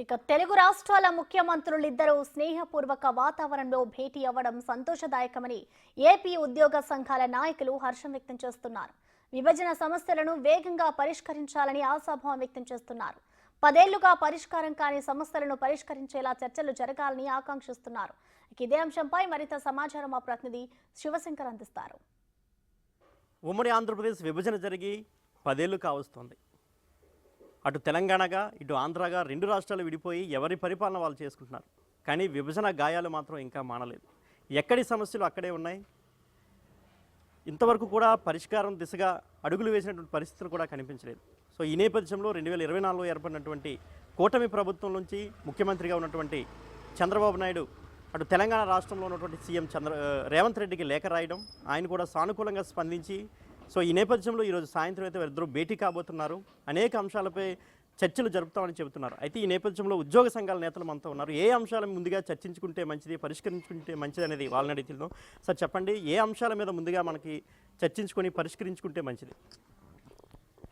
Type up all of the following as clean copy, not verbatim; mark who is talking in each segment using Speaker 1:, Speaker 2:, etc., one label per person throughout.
Speaker 1: ఇక తెలుగు రాష్ట్రాల ముఖ్యమంత్రులిద్దరూ స్నేహపూర్వక వాతావరణంలో భేటీ అవ్వడం సంతోషదాయకమని ఏపీ ఉద్యోగ సంఘాల నాయకులు హర్షం వ్యక్తం చేస్తున్నారు. విభజన సమస్యలను వేగంగా పరిష్కరించాలని ఆశాభావం వ్యక్తం చేస్తున్నారు. 10 ఏళ్లుగా పరిష్కారం కాని సమస్యలను పరిష్కరించేలా చర్చలు జరగాలని ఆకాంక్షిస్తున్నారు. ఇదే అంశంపై మరింత సమాచారం మా ప్రతినిధి శివశంకర్ అందిస్తారు.
Speaker 2: ఉమ్మడి ఆంధ్రప్రదేశ్ విభజన జరిగి 10 ఏళ్లు కావస్తోంది. అటు తెలంగాణగా ఇటు ఆంధ్రాగా 2 రాష్ట్రాలు విడిపోయి ఎవరి పరిపాలన వాళ్ళు చేసుకుంటున్నారు. కానీ విభజన గాయాలు మాత్రం ఇంకా మానలేదు. ఎక్కడి సమస్యలు అక్కడే ఉన్నాయి. ఇంతవరకు కూడా పరిష్కారం దిశగా అడుగులు వేసినటువంటి పరిస్థితులు కూడా కనిపించలేదు. సో ఈ నేపథ్యంలో 2024లో ఏర్పడినటువంటి కూటమి ప్రభుత్వం నుంచి ముఖ్యమంత్రిగా ఉన్నటువంటి చంద్రబాబు నాయుడు అటు తెలంగాణ రాష్ట్రంలో ఉన్నటువంటి సీఎం రేవంత్ రెడ్డికి లేఖ రాయడం, ఆయన కూడా సానుకూలంగా స్పందించి సో ఈ నేపథ్యంలో ఈరోజు సాయంత్రం అయితే వారిద్దరూ భేటీ కాబోతున్నారు. అనేక అంశాలపై చర్చలు జరుపుతామని చెబుతున్నారు. అయితే ఈ నేపథ్యంలో ఉద్యోగ సంఘాల నేతలు మనతో ఉన్నారు. ఏ అంశాలను ముందుగా చర్చించుకుంటే మంచిది, పరిష్కరించుకుంటే మంచిది అనేది వాళ్ళని అడిగితే సార్ చెప్పండి, ఏ అంశాల మీద ముందుగా మనకి చర్చించుకొని పరిష్కరించుకుంటే మంచిది?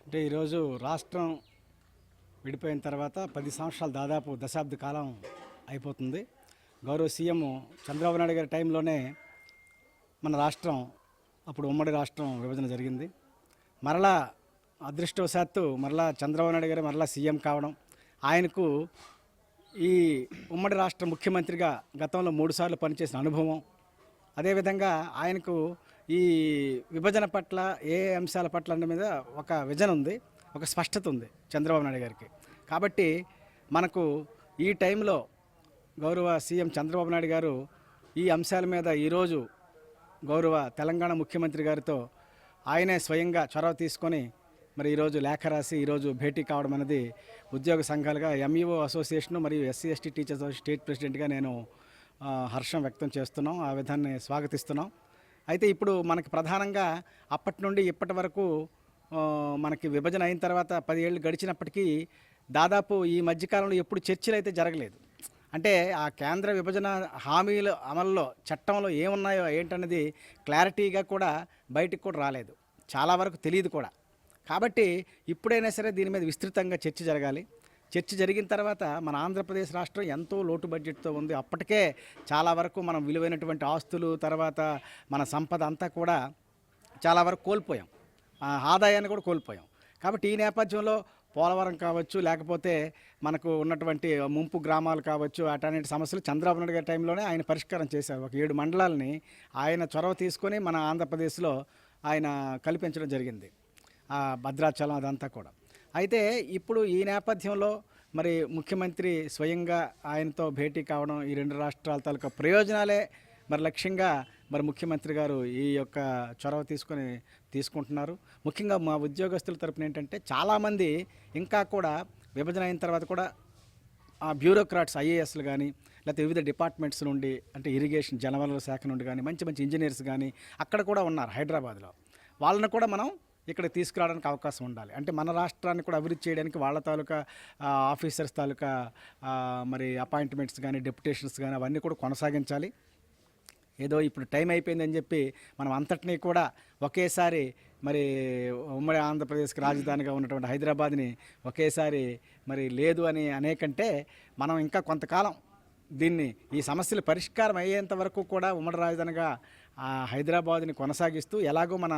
Speaker 3: అంటే ఈరోజు రాష్ట్రం విడిపోయిన తర్వాత 10 సంవత్సరాలు దాదాపు దశాబ్ద కాలం అయిపోతుంది. గౌరవ సీఎం చంద్రబాబు నాయుడు గారి టైంలోనే మన రాష్ట్రం, అప్పుడు ఉమ్మడి రాష్ట్రం విభజన జరిగింది. మరలా అదృష్టవశాత్తు మరలా చంద్రబాబు నాయుడు గారు మరలా సీఎం కావడం, ఆయనకు ఈ ఉమ్మడి రాష్ట్ర ముఖ్యమంత్రిగా గతంలో 3 సార్లు పనిచేసిన అనుభవం, అదేవిధంగా ఆయనకు ఈ విభజన పట్ల ఏ అంశాల పట్ల అన్న మీద ఒక విజన్ ఉంది, ఒక స్పష్టత ఉంది చంద్రబాబు నాయుడు గారికి. కాబట్టి మనకు ఈ టైంలో గౌరవ సీఎం చంద్రబాబు నాయుడు గారు ఈ అంశాల మీద ఈరోజు గౌరవ తెలంగాణ ముఖ్యమంత్రి గారితో ఆయనే స్వయంగా చొరవ తీసుకొని మరి ఈరోజు లేఖ రాసి ఈరోజు భేటీ కావడం అనేది ఉద్యోగ సంఘాలుగా ఎంఈఓ అసోసియేషన్ మరియు ఎస్సీ ఎస్టీ టీచర్స్ స్టేట్ ప్రెసిడెంట్గా నేను హర్షం వ్యక్తం చేస్తున్నాం, ఆ విధాన్ని స్వాగతిస్తున్నాం. అయితే ఇప్పుడు మనకి ప్రధానంగా అప్పటి నుండి ఇప్పటి వరకు మనకి విభజన అయిన తర్వాత 10 ఏళ్ళు గడిచినప్పటికీ దాదాపు ఈ మధ్యకాలంలో ఎప్పుడు చర్చలు అయితే జరగలేదు. అంటే ఆ కేంద్ర విభజన హామీల అమల్లో చట్టంలో ఏమున్నాయో ఏంటన్నది క్లారిటీగా కూడా బయటకు కూడా రాలేదు, చాలా వరకు తెలియదు కూడా. కాబట్టి ఇప్పుడైనా సరే దీని మీద విస్తృతంగా చర్చ జరగాలి. చర్చ జరిగిన తర్వాత మన ఆంధ్రప్రదేశ్ రాష్ట్రం ఎంతో లోటు బడ్జెట్తో ఉంది. అప్పటికే చాలా వరకు మనం విలువైనటువంటి ఆస్తులు, తర్వాత మన సంపద అంతా కూడా చాలా వరకు కోల్పోయాం, ఆదాయాన్ని కూడా కోల్పోయాం. కాబట్టి ఈ నేపథ్యంలో పోలవరం కావచ్చు, లేకపోతే మనకు ఉన్నటువంటి ముంపు గ్రామాలు కావచ్చు, అటన్నిటి సమస్యలు చంద్రబాబు నాయుడు గారి టైంలోనే ఆయన పరిష్కారం చేశారు. ఒక 7 మండలాలని ఆయన చొరవ తీసుకొని మన ఆంధ్రప్రదేశ్లో ఆయన కల్పించడం జరిగింది, భద్రాచలం అదంతా కూడా. అయితే ఇప్పుడు ఈ నేపథ్యంలో మరి ముఖ్యమంత్రి స్వయంగా ఆయనతో భేటీ కావడం, ఈ 2 రాష్ట్రాల తాలూకా ప్రయోజనాలే మరి లక్ష్యంగా మరి ముఖ్యమంత్రి గారు ఈ యొక్క చొరవ తీసుకుంటున్నారు. ముఖ్యంగా మా ఉద్యోగస్తుల తరపున ఏంటంటే చాలామంది ఇంకా కూడా విభజన అయిన తర్వాత కూడా ఆ బ్యూరోక్రాట్స్, ఐఏఎస్లు కానీ లేకపోతే వివిధ డిపార్ట్మెంట్స్ నుండి, అంటే ఇరిగేషన్ జలవనరుల శాఖ నుండి కానీ మంచి మంచి ఇంజనీర్స్ కానీ అక్కడ కూడా ఉన్నారు హైదరాబాద్లో. వాళ్ళని కూడా మనం ఇక్కడ తీసుకురావడానికి అవకాశం ఉండాలి. అంటే మన రాష్ట్రాన్ని కూడా అభివృద్ధి చేయడానికి వాళ్ళ తాలూకా ఆఫీసర్స్ తాలూకా మరి అపాయింట్మెంట్స్ కానీ డెప్యుటేషన్స్ కానీ అవన్నీ కూడా కొనసాగించాలి. ఏదో ఇప్పుడు టైం అయిపోయిందని చెప్పి మనం అంతటినీ కూడా ఒకేసారి మరి ఉమ్మడి ఆంధ్రప్రదేశ్కి రాజధానిగా ఉన్నటువంటి హైదరాబాద్ని ఒకేసారి మరి లేదు అని అనేకంటే మనం ఇంకా కొంతకాలం దీన్ని ఈ సమస్యలు పరిష్కారం అయ్యేంత వరకు కూడా ఉమ్మడి రాజధానిగా హైదరాబాద్ని కొనసాగిస్తూ ఎలాగో మన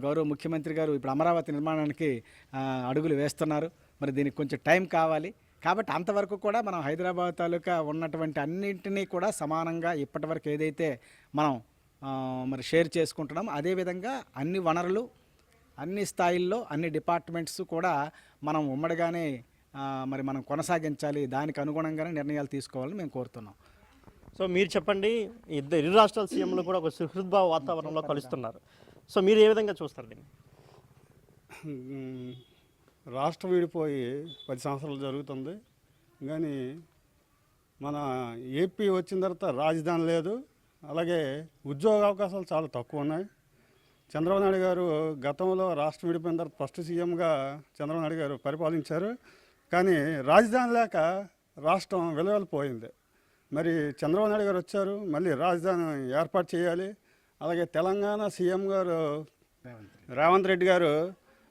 Speaker 3: గౌరవ ముఖ్యమంత్రి గారు ఇప్పుడు అమరావతి నిర్మాణానికి అడుగులు వేస్తున్నారు. మరి దీనికి కొంచెం టైం కావాలి. కాబట్టి అంతవరకు కూడా మనం హైదరాబాద్ తాలూకా ఉన్నటువంటి అన్నింటినీ కూడా సమానంగా ఇప్పటివరకు ఏదైతే మనం మరి షేర్ చేసుకుంటున్నాం, అదేవిధంగా అన్ని వనరులు, అన్ని స్థాయిల్లో, అన్ని డిపార్ట్మెంట్స్ కూడా మనం ఉమ్మడిగానే మరి మనం కొనసాగించాలి. దానికి అనుగుణంగానే నిర్ణయాలు తీసుకోవాలని మేము కోరుతున్నాం.
Speaker 2: సో మీరు చెప్పండి, 2 రాష్ట్రాల సీఎంలు కూడా ఒక సుహృద్భావ వాతావరణంలో కలుస్తున్నారు. సో మీరు ఏ విధంగా చూస్తారు దీన్ని?
Speaker 4: రాష్ట్రం విడిపోయి 10 సంవత్సరాలు జరుగుతుంది, కానీ మన ఏపీ వచ్చిన తర్వాత రాజధాని లేదు, అలాగే ఉద్యోగ అవకాశాలు చాలా తక్కువ ఉన్నాయి. చంద్రబాబు నాయుడు గారు గతంలో రాష్ట్రం విడిపోయిన తర్వాత ఫస్ట్ సీఎంగా చంద్రబాబు నాయుడు గారు పరిపాలించారు. కానీ రాజధాని లేక రాష్ట్రం విలువలిపోయింది. మరి చంద్రబాబు నాయుడు గారు వచ్చారు, మళ్ళీ రాజధాని ఏర్పాటు చేయాలి. అలాగే తెలంగాణ సీఎం గారు రేవంత్ రెడ్డి గారు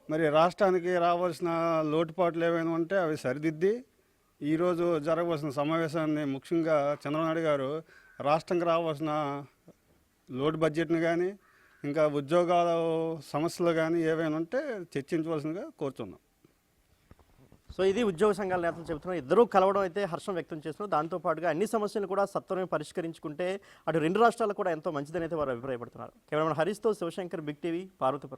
Speaker 4: మరి రాష్ట్రానికి రావాల్సిన లోటుపాట్లు ఏమైనా ఉంటే అవి సరిదిద్ది ఈరోజు జరగవలసిన సమావేశాన్ని ముఖ్యంగా చంద్రబాబు నాయుడు గారు రాష్ట్రంకి రావాల్సిన లోటు బడ్జెట్ని కానీ ఇంకా ఉద్యోగాల సమస్యలు కానీ ఏవైనా ఉంటే చర్చించవలసిందిగా కోరుతున్నాం.
Speaker 2: సో ఇది ఉద్యోగ సంఘాల నేతలు చెబుతున్నారు. ఇద్దరూ కలవడం అయితే హర్షం వ్యక్తం చేస్తున్నారు. దాంతోపాటుగా అన్ని సమస్యలు కూడా సత్వరమే పరిష్కరించుకుంటే అటు రెండు రాష్ట్రాలకు కూడా ఎంతో మంచిదని అయితే వారు అభిప్రాయపడుతున్నారు. కేవలం హరీష్తో శివశంకర్, బిగ్ టీవీ, పార్వతీపురం.